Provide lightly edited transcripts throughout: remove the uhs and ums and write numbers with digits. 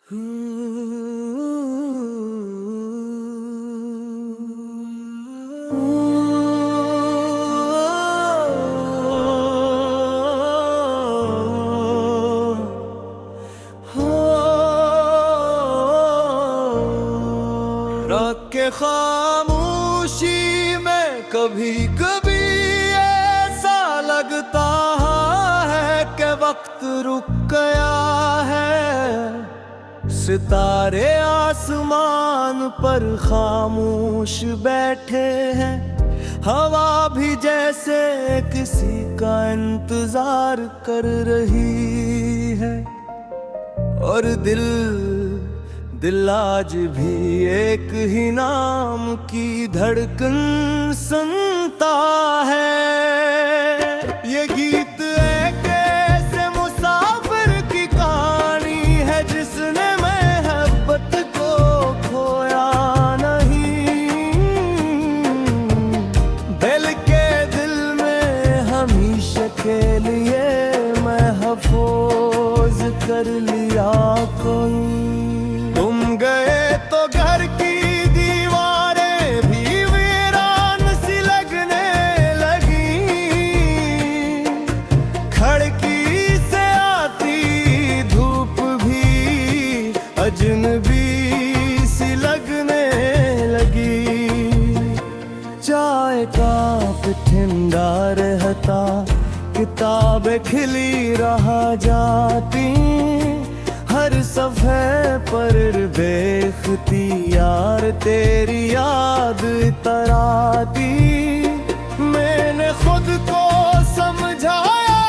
रात के खामोशी में कभी कभी ऐसा लगता है कि वक्त रुक गया है। सितारे आसमान पर खामोश बैठे हैं, हवा भी जैसे किसी का इंतजार कर रही है। और दिल आज भी एक ही नाम की धड़कन सुनता है। ये गीत एक ऐसे मुसाफिर की कहानी है जिसने मोहब्बत को खोया नहीं। दिल में हमेशा के लिए महफूज कर लिया कोई। तुम गए तो घर की दीवारें भी वीरान सी लगने लगी। खिड़की से आती धूप भी अजनबी सी लगने लगी। चाय का ठंडा रहता, किताबें खिली रहा जाती। हर सफ़े पर बेख्तियार तेरी याद तराती। मैंने खुद को समझाया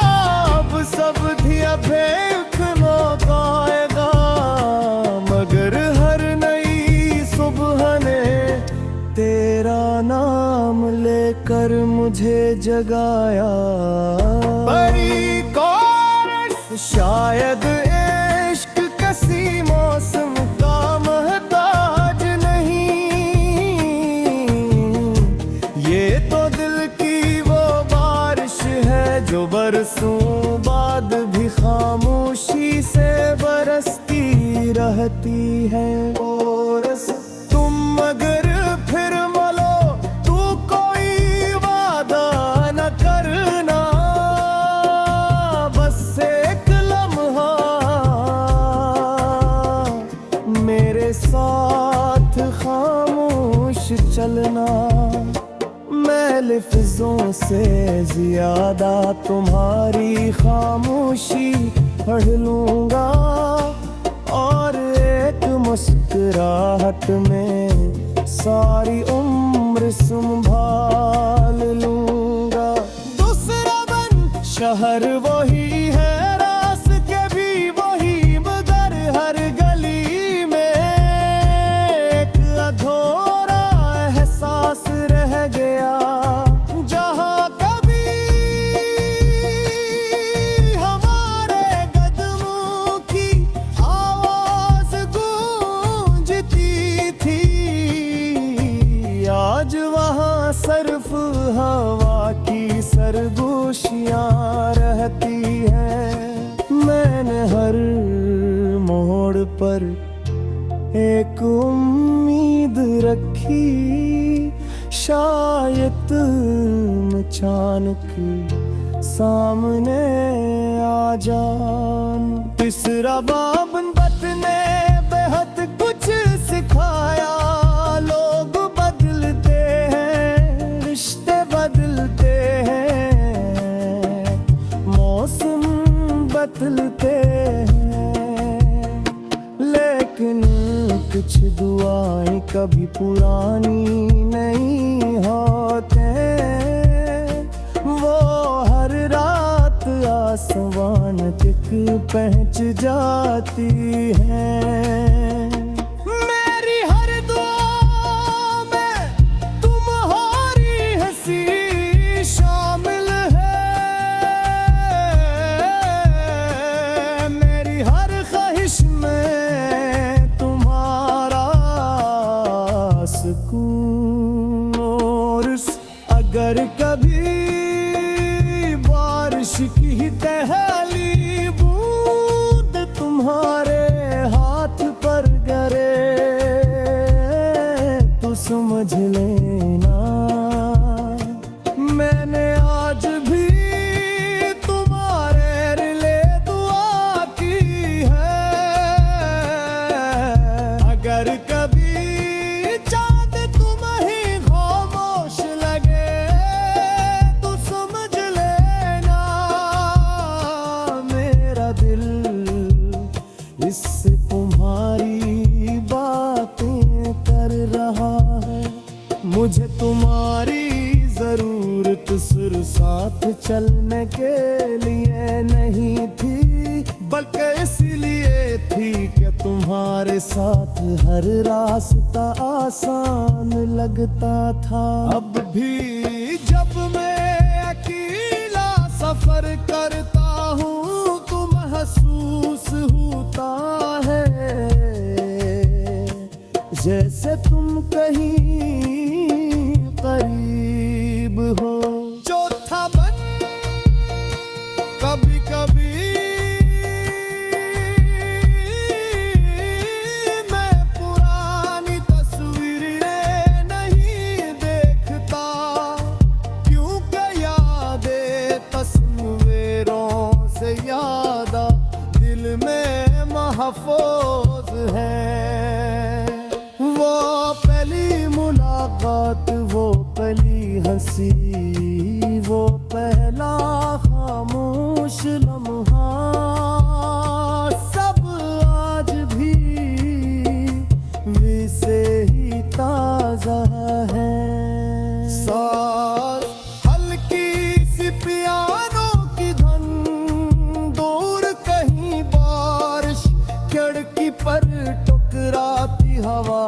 अब सब दिया भेख मौकाएगा। मगर हर नई सुबह ने तेरा नाम लेकर मुझे जगाया। बड़ी कोरस शायद किसी मौसम का मोहताज नहीं। ये तो दिल की वो बारिश है जो बरसों बाद भी खामोशी से बरसती रहती है। और तुम अगर फिर मिलो तू कोई वादा न करना, बस एक लम्हा मेरे साथ खामोश चलना। मैं लफ्ज़ों से ज्यादा तुम्हारी खामोशी पढ़ लूंगा। और एक मुस्कुराहट में सारी उम्र संभाल लूंगा। दूसरा बन शहर वही है, रास्ते भी वही, मगर हर गली में एक अधूरा एहसास रह गया। जहाँ कभी हमारे कदमों की आवाज गूंजती थी, आज वहाँ सिर्फ हवा की सरगोशियाँ रहती हैं। मैंने हर मोड़ पर एक उम्मीद रखी, शायद अचानक सामने आ जान। तीसरा बाब ने बेहद कुछ सिखाया। लोग बदलते हैं, रिश्ते बदलते हैं, मौसम बदलते हैं, लेकिन कुछ दुआएं कभी पुरानी नहीं होते। वो हर रात आसमान तक पहुंच जाती हैं। मेरी हर दुआ में तुम्हारी हंसी शामिल है। मेरी हर ख्वाहिश में तुम्हारा सुकून। और अगर कभी बारिश की पहली बूंद तुम्हारे मुझसे तुम्हारी बातें कर रहा है। मुझे तुम्हारी जरूरत सिर्फ साथ चलने के लिए नहीं थी, बल्कि इसलिए थी कि तुम्हारे साथ हर रास्ता आसान लगता था। अब भी जब मैं अकेला सफर करता हूँ तो महसूस होता है जैसे तुम कहीं करीब हो। चौथा बन कभी कभी मैं पुरानी तस्वीरें नहीं देखता, क्योंकि यादें तस्वीरों से यादा दिल में महफूज है। वो पहली मुलाकात, वो पहली हंसी, वो पहला खामोश लम्हा, सब आज भी वैसे ही ताजा है। साथ हल्की सी पियानो की धुन, दूर कहीं बारिश, खिड़की पर टकराती हवा,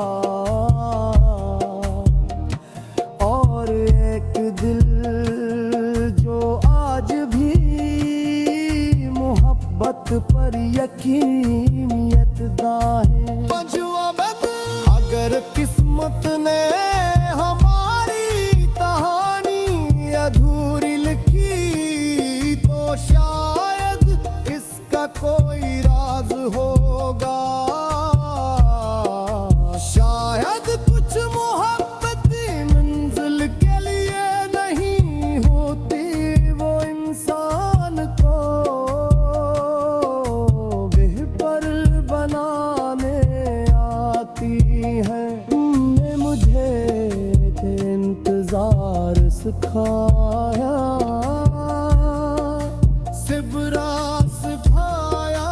और एक दिल जो आज भी मोहब्बत पर यकीनियत है। पंजुआ में अगर किस्मत ने हमारी कहानी अधूरी लिखी तो शायद इसका कोई राज होगा। शायद कुछ मोहब्बती मंजिल के लिए नहीं होती, वो इंसान को बेहतर बनाने आती है। तुमने मुझे इंतजार सिखाया, सिबरा सिखाया।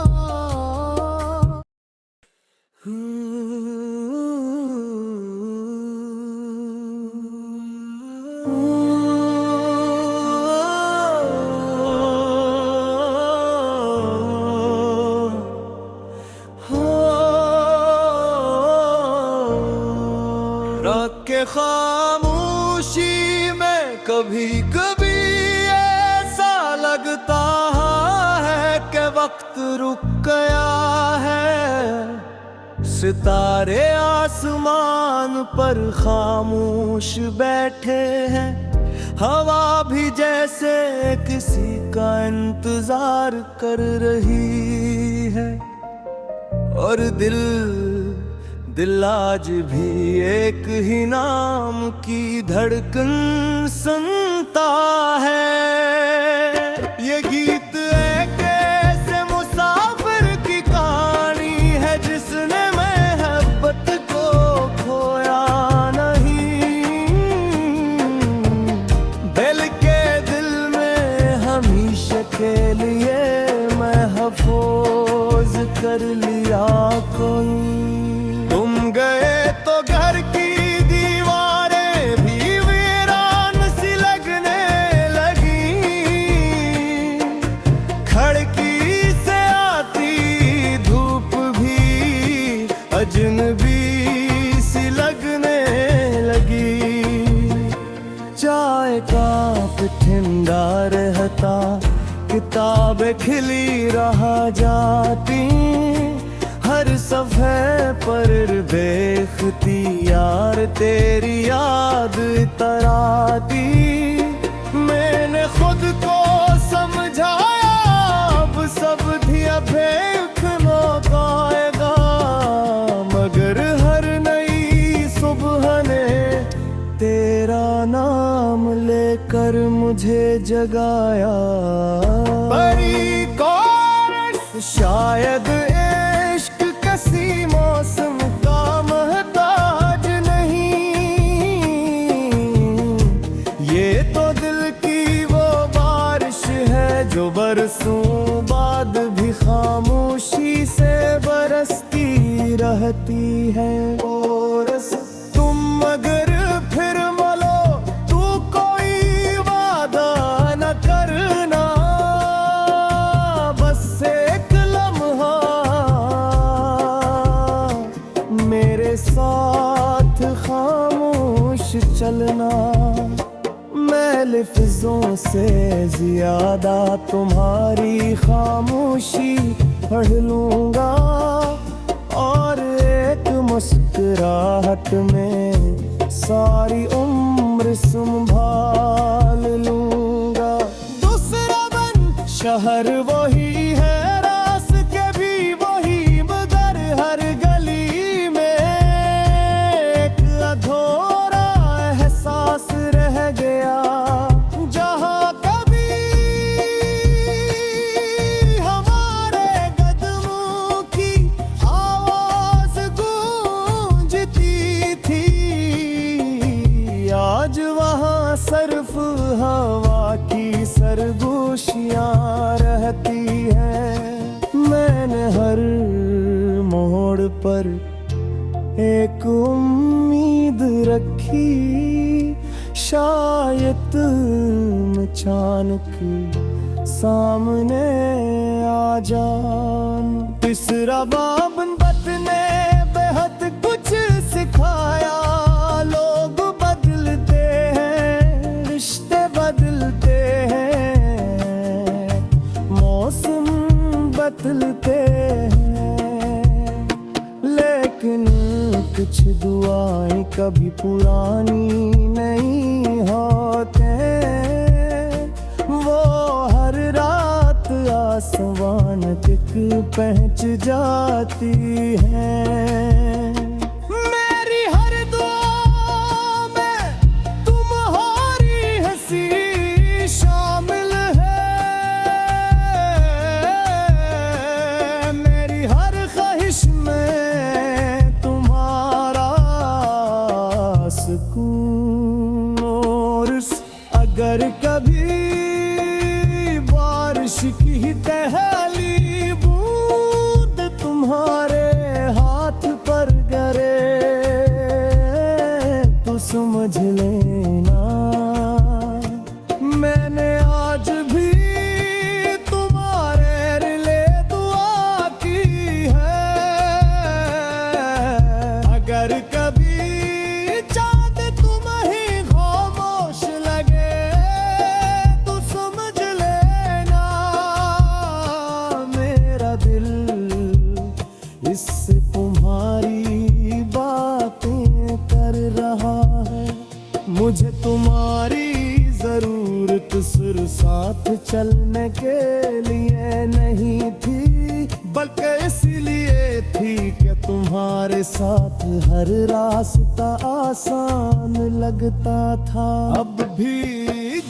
रात के खामोशी में कभी कभी ऐसा लगता है कि वक्त रुक गया है। सितारे आसमान पर खामोश बैठे हैं, हवा भी जैसे किसी का इंतजार कर रही है, और दिल आज भी एक ही नाम की धड़कन सुनता है। ये गीत एक ऐसे मुसाफिर की कहानी है जिसने मोहब्बत को खोया नहीं, दिल के दिल में हमेशा के लिए महफूज कर लिया कोई। तुम गए तो घर की दीवारें भी वीरान सी लगने लगी, खिड़की से आती धूप भी अजनबी सी लगने लगी। चाय का ठंडा रहता, किताबें खिली रहा जाती, हर सफ़े पर बेख्तियार तेरी याद तराती। मैंने खुद को समझाया अब सब दिया देखना पाएगा, मगर हर नई सुबह ने तेरा नाम लेकर मुझे जगाया। बड़ी कोशिश शायद इश्क किसी मौसम का महताज नहीं, ये तो दिल की वो बारिश है जो बरसों बाद भी खामोशी से बरस रहती है ओरस। तुम अगर फिर मिलो तू कोई वादा न करना, बस एक लम्हा मेरे साथ खामोश चलना। मैं लफ्ज़ों से ज्यादा तुम्हारी खामोशी पढ़ लूंगा, और एक मुस्कुराहट में सारी उम्र संभाल लूंगा। दूसरा बन शहर वही है, रास्ते भी वही, मगर हर गली में एक अधूरा एहसास रह गया। जहाँ कभी हमारे कदमों की आवाज गूंजती थी, आज वहाँ सिर्फ हवा की सरगोशियाँ रहती हैं। मैंने हर मोड़ पर एक उम्मीद रखी, शायद अचानक सामने आ जान। तीसरा मोहब्बत ने बेहद कुछ सिखाया, लोग बदलते हैं, रिश्ते बदलते हैं, मौसम बदलते हैं, लेकिन कुछ दुआएं कभी पुरानी नहीं होते। वो हर रात आसमान तक पहुंच जाती हैं। मेरी हर दुआ में तुम्हारी हंसी शामिल है, मेरी हर ख्वाहिश में तुम्हारा सुकून। और अगर कभी बारिश की पहली बूंद तुम्हारे हाथ पर गिरे तो समझ लेना मैंने आज भी तुम्हारे लिए दुआ की है। अगर कभी चांद तुम ही खामोश लगे तो समझ लेना मेरा दिल इससे तुम्हारी बातें कर रहा है। मुझे तुम्हारी जरूरत सिर्फ साथ चलने के लिए नहीं थी, बल्कि इसलिए थी कि तुम्हारे साथ हर रास्ता आसान लगता था। अब भी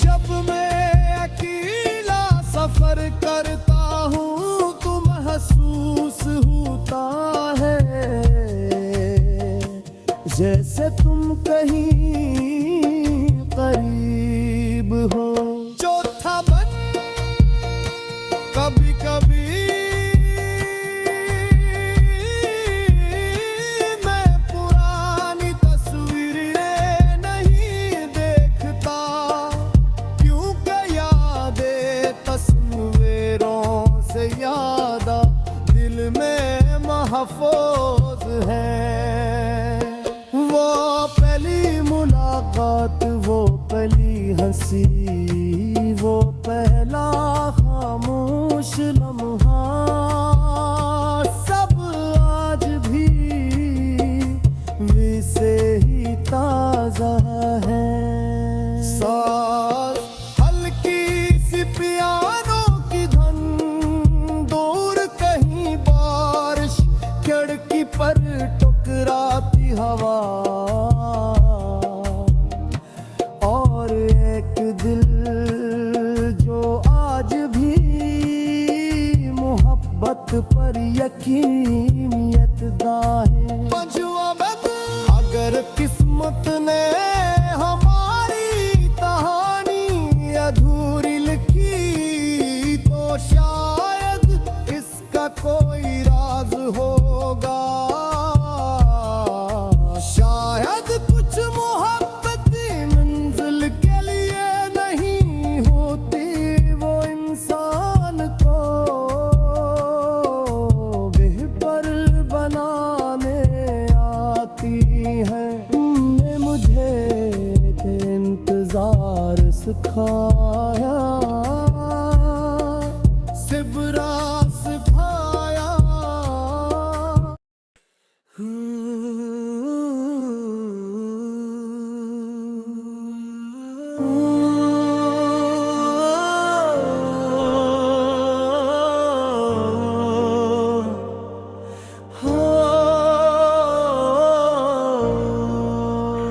जब मैं अकेला सफर करता हूँ तो महसूस होता है जैसे तुम कहीं करीब हो। चौथा बन कभी कभी मैं पुरानी तस्वीरें नहीं देखता, क्योंकि यादें तस्वीरों से यादा दिल में महफूज है। वो पहली मुलाकात, वो पहली हंसी, वो पहला खामोश लम्हा, सब आज भी वैसे ही ताजा है। सांस हल्की सी पियानो की धुन, दूर कहीं बारिश, खिड़की पर टकराती हवा, और एक दिल जो आज भी मोहब्बत पर यकीनियतदा है। पंजवा बद अगर किस्मत ने हमारी कहानी अधूरी लिखी तो शायद इसका कोई राज होगा। सिखाया, सिबरा सिखाया।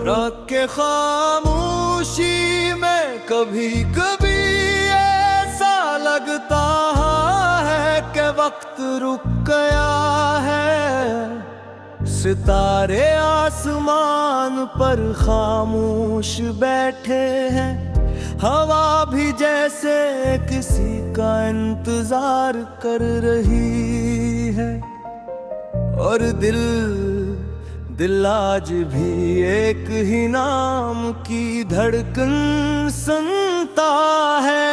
रात के खामोशी में कभी कभी ऐसा लगता है कि वक्त रुक गया है। सितारे आसमान पर खामोश बैठे हैं, हवा भी जैसे किसी का इंतजार कर रही है। और दिल आज भी एक ही नाम की धड़कन सुनता है।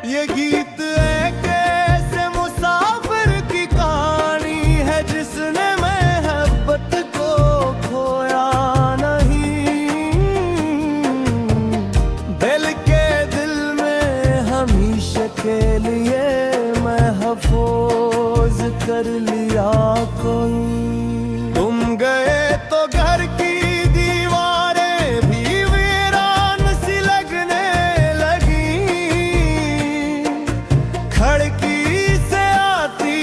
ये गीत एक ऐसे मुसाफिर की कहानी है जिसने मोहब्बत को खोया नहीं। दिल में हमेशा के लिए महफूज कर लिया कोई। तुम गए तो घर की दीवारें भी वीरान सी लगने लगी। खिड़की से आती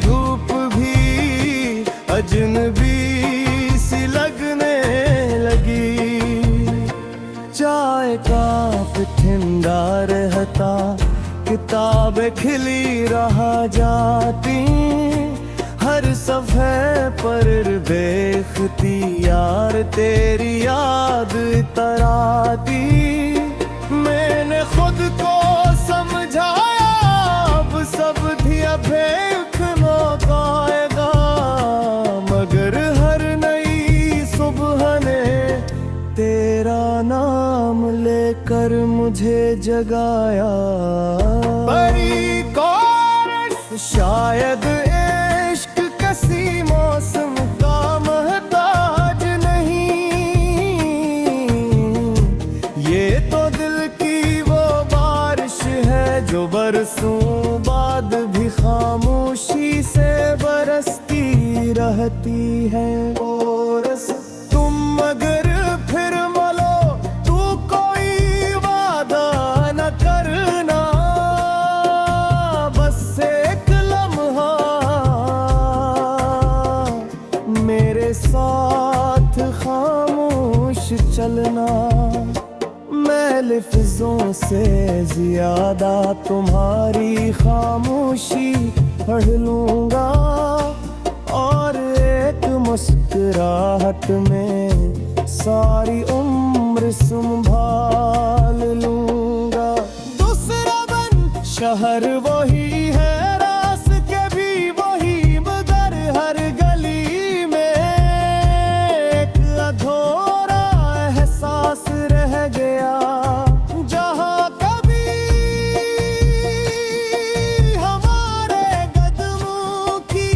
धूप भी अजनबी सी लगने लगी। चाय का ठंडा रहता, किताबें खिली रहा जाती। हर सफ़े पर देखती यार तेरी याद तराती। मैंने खुद को समझाया अब सब दिया देखना पाएगा। मगर हर नई सुबह ने तेरा नाम लेकर मुझे जगाया। बड़ी कोरस शायद इश्क किसी मौसम का मोहताज नहीं। ये तो दिल की वो बारिश है जो बरसों बाद भी खामोशी से बरसती रहती है। कोरस तुम मगर फिर मलो, तू कोई वादा न करना। बस एक लम्हा मेरे साथ खामोश चलना। मैं लफ्ज़ों से ज्यादा तुम्हारी खामोशी पढ़ लूंगा। और एक मुस्कुराहट में सारी उम्र संभाल लूंगा। दूसरा बन शहर वही है, रास्ते भी वही, मगर हर गली में एक अधूरा एहसास रह गया। जहाँ कभी हमारे कदमों की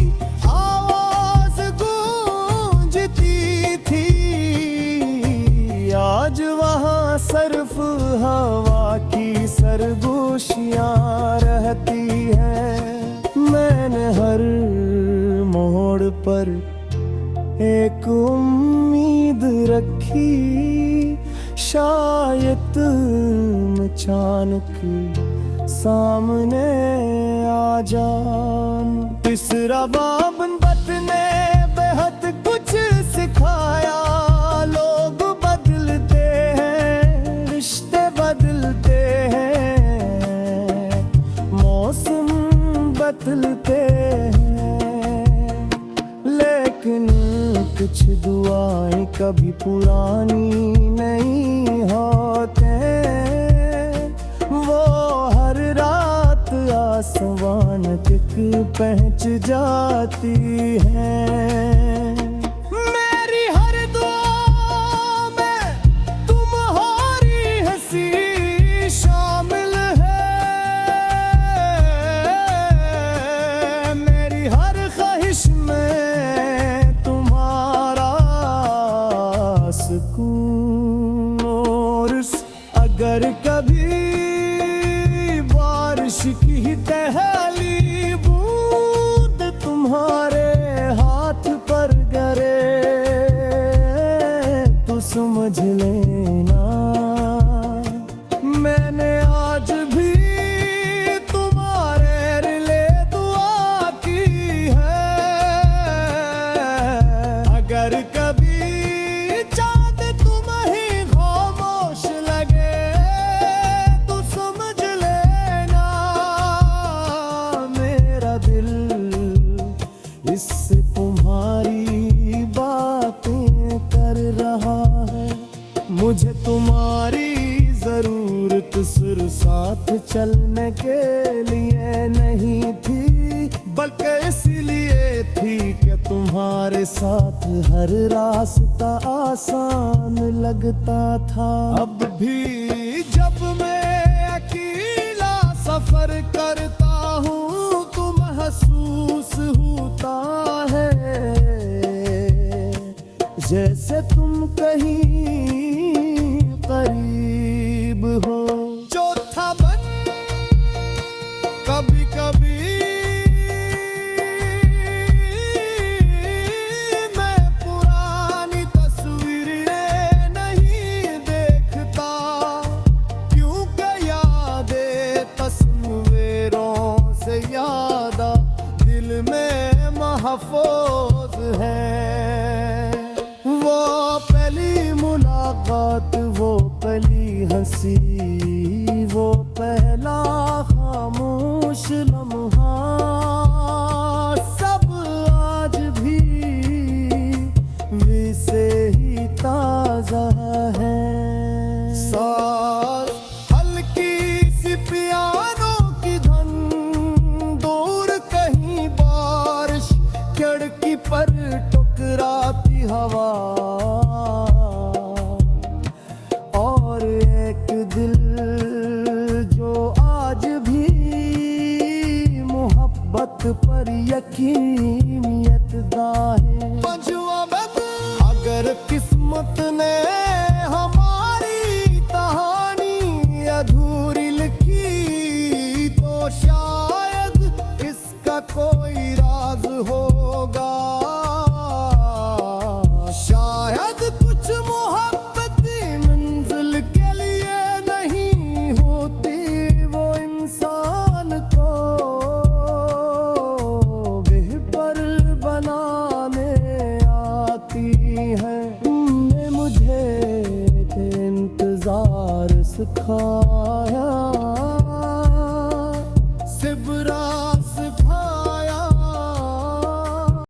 आवाज गूंजती थी, आज वहाँ सिर्फ हवा की सरगोशियाँ रहती हैं। मैंने हर मोड़ पर एक उम्मीद रखी, शायद तुम अचानक सामने आ जान। तीसरा बाब ने बेहद कुछ सिखाया। लोग बदलते हैं, रिश्ते बदलते हैं, मौसम बदलते हैं, लेकिन कुछ दुआएं कभी पुरानी नहीं होते। वो हर रात आसमान तक पहुंच जाती हैं। मेरी हर दुआ में तुम्हारी हंसी शामिल है। मेरी हर ख्वाहिश में तुम्हारा सुकून। और अगर कभी चांद तुम ही खामोश लगे तो समझ लेना मेरा दिल इससे तुम्हारी बातें कर रहा है। मुझे तुम्हारी जरूरत सिर्फ साथ चलने के लिए नहीं थी, बल्कि इसलिए थी कि तुम्हारे साथ हर रास्ता आसान लगता था। अब भी जब मैं अकेला सफर करता हूँ तो महसूस होता है जैसे तुम कहीं करीब हो। चौथा बन कभी कभी मैं पुरानी तस्वीरें नहीं देखता, क्योंकि यादें तस्वीरों से यादा दिल में महफूज है। वो पहली मुलाकात, वो पहली हंसी, वो पहला खामोश लम्हा सब आज भी वैसे ही ताजा है। सांस हल्की सी पियानो की धुन, दूर कहीं बारिश खिड़की पर टकराती हवा, और एक दिल जो आज भी मोहब्बत पर यकीनियत है। पंजुआ बद अगर किस्मत ने हमारी कहानी अधूरी लिखी तो शायद इसका कोई राज होगा। शायद कुछ मोहब्बती मंजिल के लिए नहीं होती, वो इंसान को बेहतर बनाने आती है। तुमने मुझे इंतजार सिखाया।